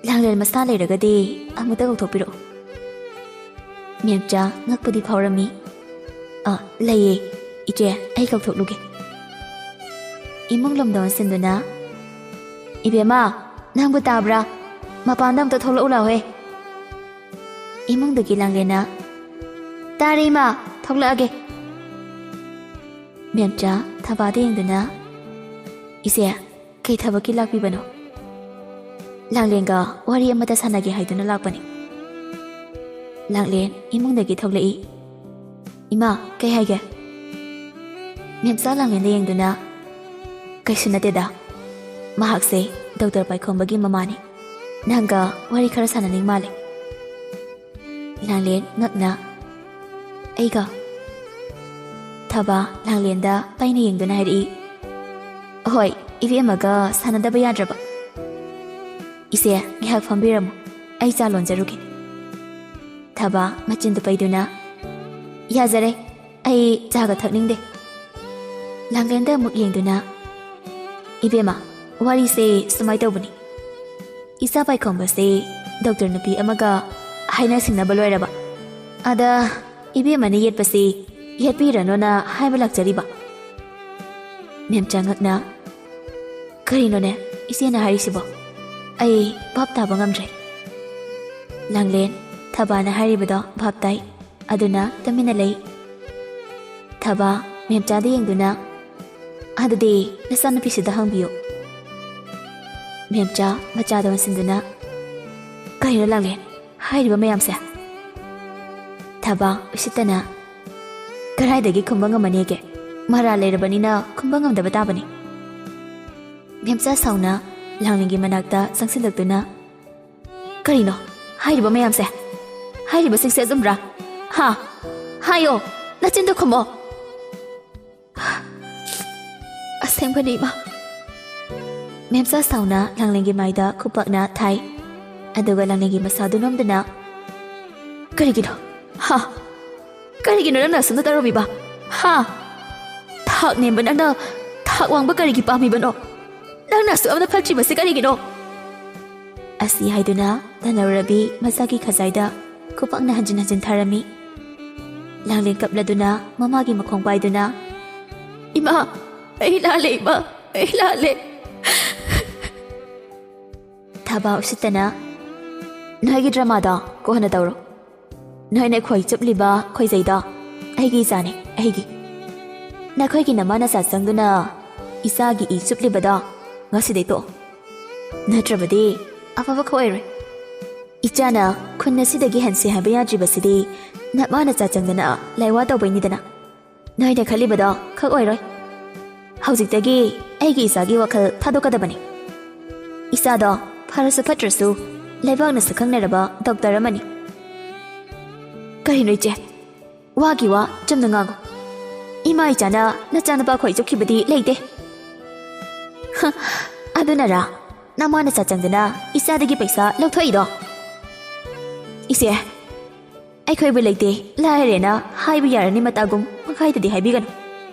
ꯂꯥꯡꯂꯦꯟ ꯃꯁꯥ ꯂꯩꯔꯒꯗꯤ ꯑꯃꯨꯛꯇ ꯀꯧꯊꯣꯛꯄꯤꯔꯛꯑꯣ ꯃꯦꯝꯆꯥ ꯉꯛꯄꯨꯗꯤ ꯐꯥꯎꯔꯝꯃꯤ ꯂꯩꯌꯦ ꯏꯆꯦ ꯑꯩ ꯀꯧꯊꯣꯛꯂꯨꯒꯦ ꯏꯃꯨꯡ ꯂꯣꯝꯗ ꯑꯣꯟꯁꯤꯟꯗꯨꯅ ꯏꯕꯦꯝꯃ ꯅꯪꯕꯨ ꯇꯥꯕ꯭ꯔꯥ ꯃꯄꯥꯟꯗ ꯑꯝꯇ ꯊꯣꯛꯂꯛꯎ ꯂꯥꯎꯍꯦ ꯏꯃꯨꯡꯗꯒꯤ ꯂꯥꯡꯂꯦꯟꯅ ꯇꯥꯔꯦ ꯏꯃꯥ ꯊꯣꯛꯂꯛꯑꯒꯦ ꯃꯦꯝꯆꯥ ꯊꯕꯥꯗ ꯌꯦꯡꯗꯨꯅ ꯏꯆꯦ ꯀꯩ ꯊꯕꯛꯀꯤ ꯂꯥꯛꯄꯤꯕꯅꯣ ꯂꯥꯡꯂꯦꯟꯒ ꯋꯥꯔꯤ ꯑꯃꯇ ꯁꯥꯟꯅꯒꯦ ꯍꯥꯏꯗꯨꯅ ꯂꯥꯛꯄꯅꯤ꯫ ꯂꯥꯡꯂꯦꯟ ꯏꯃꯨꯡꯗꯒꯤ ꯊꯣꯛꯂꯛꯏ꯫ ꯏꯃꯥ ꯀꯩ ꯍꯥꯏꯒꯦ? ꯃꯦꯝꯆꯥ ꯂꯥꯡꯂꯦꯟꯗ ꯌꯦꯡꯗꯨꯅ ꯀꯩꯁꯨ ꯅꯠꯇꯦꯗ, ꯃꯍꯥꯛꯁꯦ ꯗꯣꯛꯇꯔ ꯄꯥꯏꯈꯣꯝꯕꯒꯤ ꯃꯃꯥꯅꯤ, ꯅꯪꯒ ꯋꯥꯔꯤ ꯈꯔ ꯁꯥꯟꯅꯅꯤꯡ ꯃꯥꯜꯂꯦ꯫ ꯂꯥꯡꯂꯦꯟ ꯉꯛꯅ ꯑꯩꯒ? ꯊꯕꯥ ꯂꯥꯡꯂꯦꯟꯗ ꯄꯩꯅ ꯌꯦꯡꯗꯨꯅ ꯍꯥꯏꯔꯛꯏ꯫ ꯍꯣꯏ, ꯏꯕꯦꯝꯃꯒ ꯁꯥꯟꯅꯗꯕ ꯌꯥꯗ꯭ꯔꯕ꯫ ꯏꯆꯦ ꯉꯥꯏꯍꯥꯛ ꯐꯝꯕꯤꯔꯝꯃꯨ, ꯑꯩ ꯆꯥ ꯂꯣꯟꯖꯔꯨꯒꯦ꯫ ꯊꯕꯥ ꯃꯆꯤꯟꯗꯨ ꯄꯩꯗꯨꯅ ꯌꯥꯖꯔꯦ, ꯑꯩ ꯆꯥꯒ ꯊꯛꯅꯤꯡꯗꯦ꯫ ꯂꯥꯡꯂꯦꯟꯗ ꯑꯃꯨꯛ ꯌꯦꯡꯗꯨꯅ ꯏꯕꯦꯝꯃ ꯋꯥꯔꯤꯁꯦ ꯁꯨꯃꯥꯏ ꯇꯧꯕꯅꯤ, ꯏꯆꯥ ꯄꯥꯏꯈꯣꯝꯕꯁꯦ ꯗꯣꯛꯇꯔ ꯅꯨꯄꯤ ꯑꯃꯒ ꯍꯥꯏꯅ ꯁꯤꯡꯅꯕ ꯂꯣꯏꯔꯕ, ꯑꯗ ꯏꯕꯦꯝꯃꯅ ꯌꯦꯠꯄꯁꯤ ꯌꯦꯠꯄꯤꯔꯅꯣꯅ ꯍꯥꯏꯕ ꯂꯥꯛꯆꯔꯤꯕ꯫ ꯃꯦꯝꯆꯥ ꯉꯛꯅ ꯀꯔꯤꯅꯣꯅꯦ ꯏꯆꯦꯅ ꯍꯥꯏꯔꯤꯁꯤꯕꯣ? ꯑꯩ ꯚꯥꯞ ꯇꯥꯕ ꯉꯝꯗ꯭ꯔꯦ꯫ ꯂꯥꯡꯂꯦꯟ ꯊꯕꯥꯅ ꯍꯥꯏꯔꯤꯕꯗꯣ ꯚꯥꯞ ꯇꯥꯏ, ꯑꯗꯨꯅ ꯇꯨꯃꯤꯟꯅ ꯂꯩ꯫ ꯊꯕꯥ ꯃꯦꯝꯆꯥꯗ ꯌꯦꯡꯗꯨꯅ ꯑꯗꯨꯗꯤ ꯅꯆꯥꯅꯨꯄꯤꯁꯤꯗ ꯍꯪꯕꯤꯌꯨ꯫ ꯃꯦꯝꯆꯥ ꯃꯆꯥꯗ ꯑꯣꯟꯁꯤꯟꯗꯨꯅ ꯀꯔꯤꯅꯣ ꯂꯥꯡꯂꯦꯟ ꯍꯥꯏꯔꯤꯕ ꯃꯌꯥꯝꯁꯦ? ꯊꯕꯥ ꯎꯁꯤꯠꯇꯅ ꯀꯗꯥꯏꯗꯒꯤ ꯈꯨꯝꯕ ꯉꯝꯃꯅꯤꯒꯦ, ꯃꯔꯥꯜ ꯂꯩꯔꯕꯅꯤꯅ ꯈꯨꯝꯕ ꯉꯝꯗꯕ ꯇꯥꯕꯅꯤ꯫ ꯃꯦꯝꯆꯥ ꯁꯥꯎꯅ ꯂꯥꯡꯂꯦꯟꯒꯤ ꯃꯅꯥꯛꯇ ꯆꯪꯁꯤꯜꯂꯛꯇꯨꯅ ꯀꯔꯤꯅꯣ ꯍꯥꯏꯔꯤꯕ ꯃꯌꯥꯝꯁꯦ? ꯍꯥꯏꯔꯤꯕꯁꯤꯡꯁꯦ ꯑꯆꯨꯝꯕ꯭ꯔꯥ? ꯍꯥ ꯍꯥꯏꯌꯣ, ꯅꯆꯤꯟꯗꯨ ꯈꯨꯝꯃꯣ꯫ ꯑꯁꯦꯡꯕꯅꯤ ꯏꯃꯥ꯫ ꯃꯦꯝꯆꯥ ꯁꯥꯎꯅ ꯂꯥꯡꯂꯦꯟꯒꯤ ꯃꯥꯏꯗ ꯈꯨꯄꯥꯛꯅ ꯊꯥꯏ, ꯑꯗꯨꯒ ꯂꯥꯡꯂꯦꯟꯒꯤ ꯃꯁꯥꯗꯨ ꯅꯣꯝꯗꯨꯅ ꯀꯔꯤꯒꯤꯅꯣ? ꯍꯥ ꯀꯔꯤꯒꯤꯅꯣ ꯅꯪꯅ ꯑꯁꯨꯝꯅ ꯇꯧꯔꯝꯃꯤꯕ? ꯍꯥ ꯊꯥꯛ ꯅꯦꯝꯕ ꯅꯪꯅ ꯊꯥꯛ ꯋꯥꯡꯕ ꯀꯔꯤꯒꯤ ꯄꯥꯝꯃꯤꯕꯅꯣ? ꯅꯪꯅ ꯑꯁꯨꯛ ꯌꯥꯝꯅ ꯐꯠꯇ꯭ꯔꯤꯕꯁꯤ ꯀꯔꯤꯒꯤꯅꯣ? ꯑꯁꯤ ꯍꯥꯏꯗꯨꯅ ꯙꯅꯧꯔꯕꯤ ꯃꯆꯥꯒꯤ ꯈꯖꯥꯏꯗ ꯈꯨꯄꯥꯛꯅ ꯍꯟꯖꯤꯟ ꯍꯟꯖꯤꯟ ꯊꯥꯔꯝꯃꯤ꯫ ꯂꯥꯡꯂꯦꯟ ꯀꯞꯂꯗꯨꯅ ꯃꯃꯥꯒꯤ ꯃꯈꯣꯡ ꯄꯥꯏꯗꯨꯅ ꯏꯃꯥ ꯑꯩ ꯂꯥꯜꯂꯦ, ꯏꯃꯥ ꯑꯩ ꯂꯥꯜꯂꯦ꯫ ꯊꯕꯥ ꯎꯁꯤꯠꯇꯅ ꯅꯣꯏꯒꯤ ꯗ꯭ꯔꯃꯥꯗꯣ ꯀꯣꯟꯅ ꯇꯧꯔꯣ, ꯅꯣꯏꯅ ꯈꯣꯏ ꯆꯨꯞꯂꯤꯕ ꯈꯣꯏꯖꯩꯗꯣ ꯑꯩꯒꯤ ꯏꯆꯥꯅꯤ, ꯑꯩꯒꯤ꯫ ꯅꯈꯣꯏꯒꯤ ꯅꯃꯥ ꯅꯆꯥ ꯆꯪꯗꯨꯅ ꯏꯆꯥꯒꯤ ꯏ ꯆꯨꯞꯂꯤꯕꯗꯣ ꯉꯁꯤꯗꯩ ꯇꯣꯛꯑꯣ, ꯅꯠꯇ꯭ꯔꯕꯗꯤ ꯑꯐꯕ ꯑꯣꯏꯔꯣꯏ꯫ ꯏꯆꯥꯅ ꯈꯨꯟ ꯑꯁꯤꯗꯒꯤ ꯍꯟꯁꯤ ꯍꯥꯏꯕ ꯌꯥꯗ꯭ꯔꯤꯕꯁꯤꯗꯤ ꯅꯃꯥ ꯅꯆꯥ ꯆꯪꯗꯅ ꯂꯥꯏꯋꯥ ꯇꯧꯕꯩꯅꯤꯗꯅ, ꯅꯣꯏꯅ ꯈꯜꯂꯤꯕꯗꯣ ꯈꯛ ꯑꯣꯏꯔꯣꯏ꯫ ꯍꯧꯖꯤꯛꯇꯒꯤ ꯑꯩꯒꯤ ꯏꯆꯥꯒꯤ ꯋꯥꯈꯜ ꯊꯥꯗꯣꯛꯀꯗꯕꯅꯤ꯫ ꯏꯆꯥꯗꯣ ꯐꯔꯁꯨ ꯐꯠꯇ꯭ꯔꯁꯨ ꯂꯩꯕꯥꯛꯅꯁꯨ ꯈꯪꯅꯔꯕ ꯗꯣꯛꯇꯔ ꯑꯃꯅꯤ꯫ ꯀꯔꯤꯅꯣ ꯏꯆꯦ, ꯋꯥꯒꯤ ꯋꯥ ꯆꯨꯝꯅ ꯉꯥꯡꯉꯨ꯫ ꯏꯃꯥ ꯏꯆꯥꯅ ꯅꯆꯥꯅꯨꯄꯥ ꯈꯣꯏ ꯆꯨꯞꯈꯤꯕꯗꯤ ꯂꯩꯇꯦ꯫ ꯑꯗꯨꯅꯔꯥ ꯅꯃꯥ ꯅꯆꯥ ꯆꯪꯗꯅ ꯏꯆꯥꯗꯒꯤ ꯄꯩꯁꯥ ꯂꯧꯊꯣꯛꯏꯗꯣ? ꯏꯆꯦ ꯑꯩꯈꯣꯏꯕꯨ ꯂꯩꯇꯦ ꯂꯥꯏꯔꯦꯅ ꯍꯥꯏꯕ ꯌꯥꯔꯅꯤ ꯃꯇꯥꯒꯨꯝ ꯃꯈꯥꯏꯗꯗꯤ ꯍꯥꯏꯕꯤꯒꯅꯨ꯫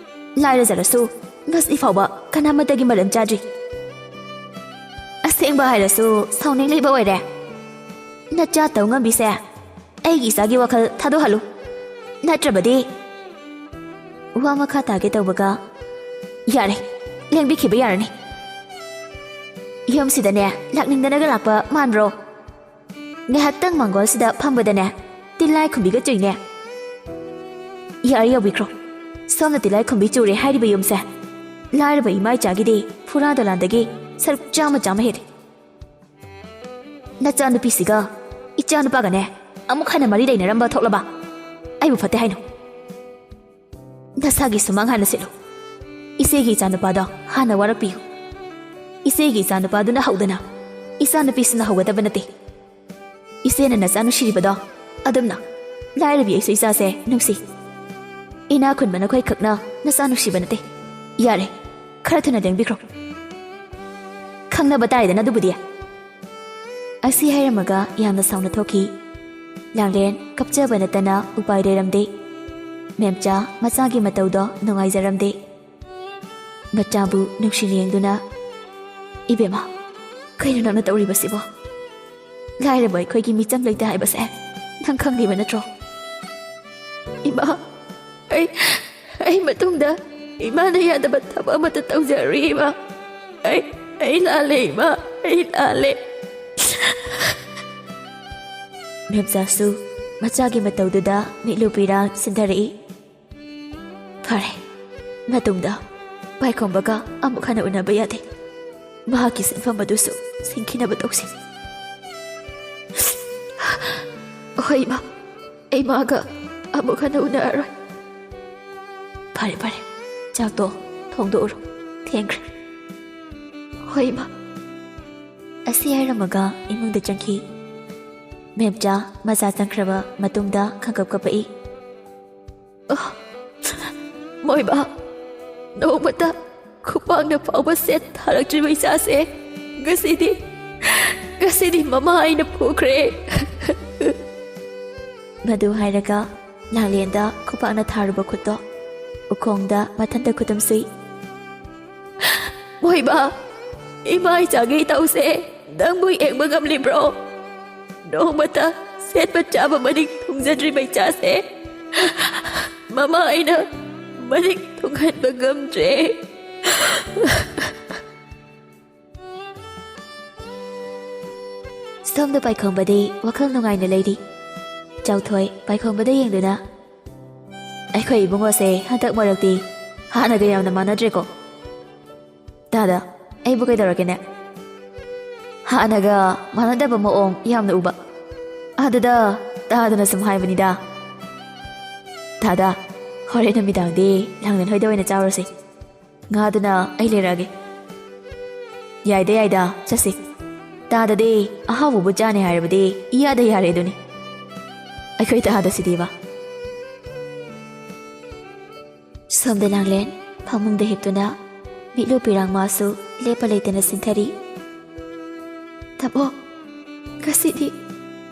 ꯂꯥꯏꯔꯖꯔꯁꯨ ꯉꯁꯤ ꯐꯥꯎꯕ ꯀꯅꯥꯃꯠꯇꯒꯤ ꯃꯔꯟ ꯆꯥꯗ꯭ꯔꯤ꯫ ꯑꯁꯦꯡꯕ ꯍꯥꯏꯔꯁꯨ ꯁꯥꯎꯅꯤꯡ ꯂꯩꯕ ꯑꯣꯏꯔꯦ꯫ ꯅꯆꯥ ꯇꯧ ꯉꯝꯕꯤꯁꯦ ꯑꯩꯒꯤ ꯏꯆꯥꯒꯤ ꯋꯥꯈꯜ ꯊꯥꯗꯣꯛꯍꯜꯂꯨ, ꯅꯠꯇ꯭ꯔꯕꯗꯤ ꯋꯥ ꯃꯈꯥ ꯇꯥꯒꯦ ꯇꯧꯕꯒ ꯌꯥꯔꯦ ꯂꯦꯡꯕꯤꯈꯤꯕ ꯌꯥꯔꯅꯤ꯫ ꯌꯨꯝꯁꯤꯗꯅꯦ ꯂꯥꯛꯅꯤꯡꯗꯅꯒ ꯂꯥꯛꯄ ꯃꯥꯟꯕ꯭ꯔꯣ? ꯉꯥꯏꯍꯥꯛꯇꯪ ꯃꯥꯡꯒꯣꯜꯁꯤꯗ ꯐꯝꯕꯗꯅꯦ ꯇꯤꯜꯂꯥꯏ ꯈꯨꯝꯕꯤꯒ ꯆꯨꯏꯅꯦ꯫ ꯌꯥꯔꯦ ꯌꯧꯕꯤꯈ꯭ꯔꯣ, ꯁꯣꯝꯅ ꯇꯤꯜꯂꯥꯏ ꯈꯨꯝꯕꯤ ꯆꯨꯔꯦ ꯍꯥꯏꯔꯤꯕ ꯌꯨꯝꯁꯦ ꯂꯥꯏꯔꯕ ꯏꯃꯥ ꯏꯆꯥꯒꯤꯗꯤ ꯐꯨꯔꯥ ꯗꯣꯂꯥꯟꯗꯒꯤ ꯁꯔꯨꯛ ꯆꯥꯝꯃ ꯍꯦꯜꯂꯤ꯫ ꯅꯆꯥꯅꯨꯄꯤꯁꯤꯒ ꯏꯆꯥꯅꯨꯄꯥꯒꯅꯦ ꯑꯃꯨꯛ ꯍꯟꯅ ꯃꯔꯤ ꯂꯩꯅꯔꯝꯕ ꯊꯣꯛꯂꯕ ꯑꯩꯕꯨ ꯐꯠꯇꯦ ꯍꯥꯏꯅꯣ? ꯅꯁꯥꯒꯤ ꯁꯨꯃꯥꯡ ꯍꯥꯟꯅ ꯁꯤꯠꯂꯨ, ꯏꯆꯦꯒꯤ ꯏꯆꯥꯅꯨꯄꯥꯗꯣ ꯍꯥꯟꯅ ꯋꯥꯔꯛꯄꯤꯌꯨ꯫ ꯏꯆꯦꯒꯤ ꯏꯆꯥꯅꯨꯄꯥꯗꯨꯅ ꯍꯧꯗꯅ ꯏꯆꯥꯅꯨꯄꯤꯁꯤꯅ ꯍꯧꯒꯗꯕ ꯅꯠꯇꯦ꯫ ꯏꯆꯦꯅ ꯅꯆꯥ ꯅꯨꯡꯁꯤꯔꯤꯕꯗꯣ ꯑꯗꯨꯝꯅ ꯂꯥꯏꯔꯕꯤ ꯑꯩꯁꯨ ꯏꯆꯥꯁꯦ ꯅꯨꯡꯁꯤ꯫ ꯏꯅꯥ ꯈꯨꯟꯕ ꯅꯈꯣꯏ ꯈꯛꯅ ꯅꯆꯥ ꯅꯨꯡꯁꯤꯕ ꯅꯠꯇꯦ꯫ ꯌꯥꯔꯦ ꯈꯔ ꯊꯨꯅ ꯂꯦꯡꯕꯤꯈ꯭ꯔꯣ, ꯈꯪꯅꯕ ꯇꯥꯔꯦꯗꯅ ꯑꯗꯨꯕꯨꯗꯤ꯫ ꯑꯁꯤ ꯍꯥꯏꯔꯝꯃꯒ ꯌꯥꯝꯅ ꯁꯥꯎꯅ ꯊꯣꯛꯈꯤ꯫ ꯂꯥꯡꯂꯦꯟ ꯀꯞꯆꯕ ꯅꯠꯇꯅ ꯎꯄꯥꯏ ꯂꯩꯔꯝꯗꯦ꯫ ꯃꯦꯝꯆꯥ ꯃꯆꯥꯒꯤ ꯃꯇꯧꯗꯣ ꯅꯨꯡꯉꯥꯏꯖꯔꯝꯗꯦ꯫ ꯃꯆꯥꯕꯨ ꯅꯨꯡꯁꯤꯅ ꯌꯦꯡꯗꯨꯅ ꯏꯕꯦꯝꯃ ꯀꯩꯅꯣ ꯅꯪꯅ ꯇꯧꯔꯤꯕꯁꯤꯕꯣ? ꯂꯥꯏꯔꯕ ꯑꯩꯈꯣꯏꯒꯤ ꯃꯤꯆꯝ ꯂꯩꯇꯦ ꯍꯥꯏꯕꯁꯦ ꯅꯪ ꯈꯪꯂꯤꯕ ꯅꯠꯇ꯭ꯔꯣ? ꯏꯃꯥ ꯑꯩ ꯃꯇꯨꯡꯗ ꯏꯃꯥꯅ ꯌꯥꯗꯕ ꯊꯕꯛ ꯑꯃꯠꯇ ꯇꯧꯖꯔꯨꯏ ꯏꯃꯥ꯫ ꯑꯩ ꯂꯥꯜꯂꯦ ꯏꯃꯥ, ꯑꯩ ꯂꯥꯜꯂꯦ꯫ ꯃꯦꯝꯆꯥꯁꯨ ꯃꯆꯥꯒꯤ ꯃꯇꯧꯗꯨꯗ ꯃꯤꯠꯂꯨ ꯄꯤꯔꯥꯡ ꯁꯤꯟꯊꯔꯛꯏ꯫ ꯐꯔꯦ, ꯃꯇꯨꯡꯗ ꯄꯥꯏꯈꯣꯝꯕꯒ ꯑꯃꯨꯛ ꯍꯟꯅ ꯎꯅꯕ ꯌꯥꯗꯦ꯫ ꯃꯍꯥꯛꯀꯤ ꯁꯤꯟꯐꯝ ꯑꯗꯨꯁꯨ ꯁꯤꯟꯈꯤꯅꯕ ꯇꯧꯁꯤ꯫ ꯍꯣꯏ ꯏꯃꯥ ꯑꯩ ꯃꯥꯒ ꯑꯃꯨꯛ ꯍꯟꯅ ꯎꯅꯔꯔꯣꯏ ꯐꯔꯦ ꯐꯔꯦ ꯆꯥꯛꯇꯣ ꯊꯣꯡꯗꯣꯛꯎꯔꯣ ꯊꯦꯡꯈ꯭ꯔꯦ ꯍꯣꯏ ꯏꯃꯥ ꯑꯁꯤ ꯍꯥꯏꯔꯝꯃꯒ ꯏꯃꯨꯡꯗ ꯆꯪꯈꯤ ꯃꯦꯝꯆꯥ ꯃꯆꯥ ꯆꯪꯈ꯭ꯔꯕ ꯃꯇꯨꯡꯗ ꯈꯪꯀꯞ ꯀꯞꯄꯛꯏ ꯃꯣꯏꯕꯥ ꯅꯣꯡꯃꯇ ꯈꯨꯄꯥꯛꯅ ꯐꯥꯎꯕ ꯁꯦꯠ ꯊꯥꯔꯛꯇ꯭ꯔꯤꯕ ꯏꯆꯥꯁꯦ ꯉꯁꯤꯗꯤ ꯃꯃꯥ ꯑꯩꯅ ꯐꯨꯈ꯭ꯔꯦ ꯃꯗꯨ ꯍꯥꯏꯔꯒ ꯂꯥꯡꯂꯦꯟꯗ ꯈꯨꯄꯥꯛꯅ ꯊꯥꯔꯨꯕ ꯈꯨꯠꯇꯣ ꯎꯈꯣꯡꯗ ꯃꯊꯟꯇ ꯈꯨꯗꯨꯝ ꯁꯨꯏ ꯃꯣꯏꯕꯥ ꯏꯃꯥ ꯏꯆꯥꯒꯤ ꯏꯇꯧꯁꯦ ꯅꯪꯕꯨ ꯌꯦꯡꯕ ꯉꯝꯂꯤꯕ꯭ꯔꯣ ꯅꯣꯡꯃꯇ ꯁꯦꯠꯄ ꯆꯥꯕ ꯃꯅꯤꯡ ꯊꯨꯡꯖꯗ꯭ꯔꯤꯕ ꯏꯆꯥꯁꯦ ꯃꯃꯥ ꯑꯩꯅ ꯃꯅꯤꯡ ꯊꯨꯡꯍꯟꯕ ꯉꯝꯗ꯭ꯔꯦ ꯁꯣꯝꯗ ꯄꯥꯏꯈꯣꯝꯕꯗꯤ ꯋꯥꯈꯜ ꯅꯨꯡꯉꯥꯏꯅ ꯂꯩꯔꯤ ꯆꯥꯎꯊꯣꯏ ꯄꯥꯏꯈꯣꯝꯕꯗ ꯌꯦꯡꯗꯨꯅ ꯑꯩꯈꯣꯏ ꯏꯕꯨꯡꯉꯣꯁꯦ ꯍꯟꯗꯛ ꯃꯔꯛꯇꯤ ꯍꯥꯟꯅꯒ ꯌꯥꯝꯅ ꯃꯥꯟꯅꯗ꯭ꯔꯦꯀꯣ ꯇꯥꯗ ꯑꯩꯕꯨ ꯀꯩꯗꯧꯔꯒꯦꯅꯦ ꯍꯥꯟꯅꯒ ꯃꯥꯟꯅꯗꯕ ꯃꯑꯣꯡ ꯌꯥꯝꯅ ꯎꯕ ꯑꯗꯨꯗ ꯇꯥꯗꯅ ꯁꯨꯝ ꯍꯥꯏꯕꯅꯤꯗ ꯇꯥꯗ ꯍꯣꯔꯦꯟ ꯅꯨꯃꯤꯗꯥꯡꯗꯤ ꯂꯥꯡꯂꯦꯟ ꯍꯣꯏꯗ ꯑꯣꯏꯅ ꯆꯥꯎꯔꯁꯤ ꯉꯥꯗꯨꯅ ꯑꯩ ꯂꯩꯔꯛꯑꯒꯦ ꯌꯥꯏꯗ ꯆꯠꯁꯤ ꯇꯥꯗꯗꯤ ꯑꯍꯥꯎꯕꯕꯨ ꯆꯥꯅꯤ ꯍꯥꯏꯔꯕꯗꯤ ꯏꯌꯥꯗ ꯌꯥꯔꯦ ꯑꯗꯨꯅꯤ ꯑꯩꯈꯣꯏ ꯇꯥꯗꯁꯤꯗꯤꯕ ꯁꯣꯝꯗ ꯂꯥꯡꯂꯦꯟ ꯐꯃꯨꯡꯗ ꯍꯤꯞꯇꯨꯅ ꯃꯤꯠꯂꯨ ꯄꯤꯔꯥꯡ ꯃꯥꯁꯨ ꯂꯦꯞꯄ ꯂꯩꯇꯅ ꯁꯤꯟꯊꯔꯤ ꯇꯥꯃꯣ ꯉꯁꯤꯗꯤ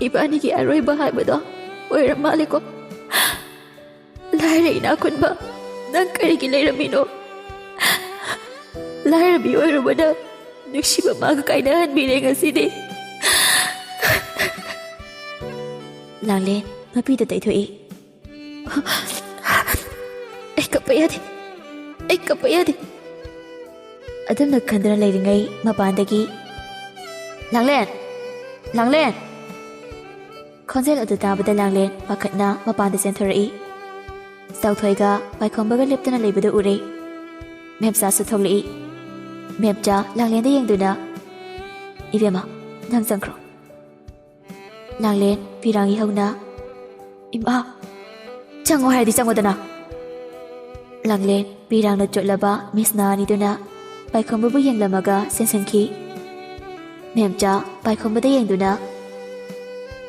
ꯏꯕꯥꯅꯤꯒꯤ ꯑꯔꯣꯏꯕ ꯍꯥꯏꯕꯗꯣ ꯑꯣꯏꯔ ꯃꯥꯜꯂꯦꯀꯣ ꯂꯥꯏꯔ ꯏꯅꯥꯛ ꯈꯨꯟꯕ ꯅꯪ ꯀꯔꯤꯒꯤ ꯂꯩꯔꯝꯃꯤꯅꯣ ꯂꯥꯏꯔꯕꯤ ꯑꯣꯏꯔꯨꯕꯅ ꯅꯨꯡꯁꯤꯕ ꯃꯥꯒ ꯀꯥꯏꯅꯍꯟꯕꯤꯔꯦ ꯉꯁꯤꯗꯤ ꯂꯥꯡꯂꯦꯟ ꯃꯄꯤꯗ ꯇꯩꯊꯣꯛꯏ ꯑꯩ ꯀꯞꯄ ꯌꯥꯗꯦ ꯑꯗꯨꯝꯅ ꯈꯟꯗꯨꯅ ꯂꯩꯔꯤꯉꯩ ꯃꯄꯥꯟꯗꯒꯤ ꯂꯥꯡꯂꯦꯟ ꯈꯣꯟꯖꯦꯜ ꯑꯗꯨ ꯇꯥꯕꯗ ꯂꯥꯡꯂꯦꯟ ꯄꯥꯈꯠꯅ ꯃꯄꯥꯟꯗ ꯆꯦꯟꯊꯣꯔꯛꯏ ꯆꯥꯎꯊꯣꯏꯒ ꯄꯥꯏꯈꯣꯝꯕꯒ ꯂꯦꯞꯇꯨꯅ ꯂꯩꯕꯗꯨ ꯎꯔꯦ ꯃꯦꯝꯆꯥꯁꯨ ꯊꯣꯛꯂꯛꯏ ꯃꯦꯝꯆꯥ ꯂꯥꯡꯂꯦꯟꯗ ꯌꯦꯡꯗꯨꯅ ꯏꯕꯦꯝꯃ ꯅꯪ ꯆꯪꯈ꯭ꯔꯣ ꯂꯥꯡꯂꯦꯟ ꯄꯤꯔꯥꯡ ꯍꯧꯅ ꯏꯃꯥ ꯆꯪꯉꯣ ꯍꯥꯏꯔꯗꯤ ꯆꯪꯉꯣꯗꯅ ꯂꯥꯡꯂꯦꯟ ꯄꯤꯔꯥꯡꯅ ꯆꯣꯠꯂꯕ ꯃꯤꯁꯅꯥ ꯑꯅꯤꯗꯨꯅ ꯄꯥꯏꯈꯣꯝꯕꯕꯨ ꯌꯦꯡꯂꯝꯃꯒ ꯆꯦꯟꯁꯤꯟꯈꯤ ꯃꯦꯝꯆꯥ ꯄꯥꯏꯈꯣꯝꯕꯗ ꯌꯦꯡꯗꯨꯅ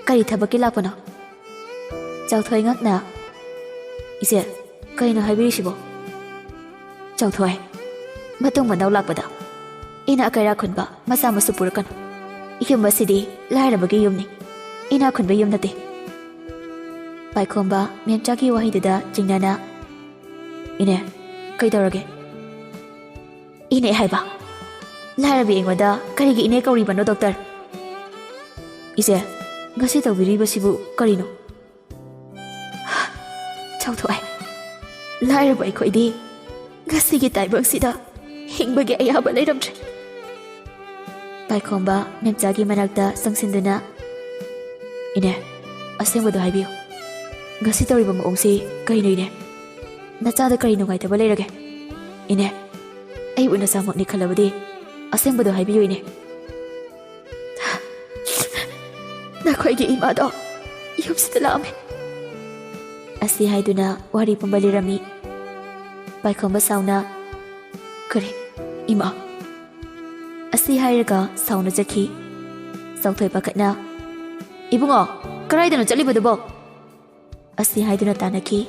ꯀꯔꯤ ꯊꯕꯛꯀꯤ ꯂꯥꯛꯄꯅꯣ ꯆꯥꯎꯊꯣꯏ ꯉꯛꯅ ꯏꯆꯦ ꯀꯩꯅꯣ ꯍꯥꯏꯕꯤꯔꯤꯁꯤꯕꯣ ꯆꯥꯎꯊꯣꯏ ꯃꯇꯨꯡ ꯃꯅꯥꯎ ꯂꯥꯛꯄꯗ ꯏꯅꯥꯛ ꯀꯩꯔꯥꯛ ꯈꯨꯟꯕ ꯃꯆꯥ ꯃꯁꯨ ꯄꯨꯔꯛꯀꯅꯨ ꯌꯨꯝ ꯑꯁꯤꯗꯤ ꯂꯥꯏꯔꯕꯒꯤ ꯌꯨꯝꯅꯤ ꯏꯅꯥꯛ ꯈꯨꯟꯕ ꯌꯨꯝ ꯅꯠꯇꯦ ꯄꯥꯏꯈꯣꯝꯕ ꯃꯦꯝꯆꯥꯒꯤ ꯋꯥꯍꯩꯗꯨꯗ ꯆꯤꯡꯅꯅ ꯏꯅꯦ ꯀꯩꯗꯧꯔꯒꯦ ꯏꯅꯦ ꯍꯥꯏꯕ ꯂꯥꯏꯔꯕꯤ ꯑꯩꯉꯣꯟꯗ ꯀꯔꯤꯒꯤ ꯏꯅꯦ ꯀꯧꯔꯤꯕꯅꯣ ꯗꯣꯛꯇꯔ ꯏꯆꯦ ꯉꯁꯤ ꯇꯧꯕꯤꯔꯤꯕꯁꯤꯕꯨ ꯀꯔꯤꯅꯣ ꯆꯥꯎꯊꯣꯏ ꯂꯥꯏꯔꯕ ꯑꯩꯈꯣꯏꯗꯤ ꯉꯁꯤꯒꯤ ꯇꯥꯏꯕꯪꯁꯤꯗ ꯍꯤꯡꯕꯒꯤ ꯑꯌꯥꯕ ꯂꯩꯔꯝꯗ꯭ꯔꯦ ꯄꯥꯏꯈꯣꯝꯕ ꯃꯦꯝꯆꯥꯒꯤ ꯃꯅꯥꯛꯇ ꯆꯪꯁꯤꯟꯗꯨꯅ ꯏꯅꯦ ꯑꯁꯦꯡꯕꯗꯣ ꯍꯥꯏꯕꯤꯌꯨ ꯉꯁꯤ ꯇꯧꯔꯤꯕ ꯃꯑꯣꯡꯁꯤ ꯀꯩꯅꯣ ꯏꯅꯦ ꯅꯆꯥꯗ ꯀꯔꯤ ꯅꯨꯡꯉꯥꯏꯇꯕ ꯂꯩꯔꯒꯦ ꯏꯅꯦ ꯑꯩꯕꯨ ꯅꯆꯥꯃꯛꯅꯤ ꯈꯜꯂꯕꯗꯤ ꯑꯁꯦꯡꯕꯗꯣ ꯍꯥꯏꯕꯤꯌꯨ ꯏꯅꯦ ꯅꯈꯣꯏꯒꯤ ꯏꯃꯥꯗꯣ ꯌꯨꯝꯁꯤꯗ ꯂꯥꯛꯑꯝꯃꯤ ꯑꯁꯤ ꯍꯥꯏꯗꯨꯅ ꯋꯥꯔꯤ ꯄꯨꯝꯕ ꯂꯤꯔꯝꯃꯤ ꯄꯥꯏꯈꯣꯝꯕ ꯁꯥꯎꯅ ꯀꯔꯤ ꯏꯃꯥ ꯑꯁꯤ ꯍꯥꯏꯔꯒ ꯁꯥꯎꯅ ꯆꯠꯈꯤ ꯆꯥꯎꯊꯣꯏ ꯄꯥꯈꯠꯅ ꯏꯕꯨꯡꯉꯣ ꯀꯗꯥꯏꯗꯅꯣ ꯆꯠꯂꯤꯕꯗꯨꯕꯣ ꯑꯁꯤ ꯍꯥꯏꯗꯨꯅ ꯇꯥꯟꯅꯈꯤ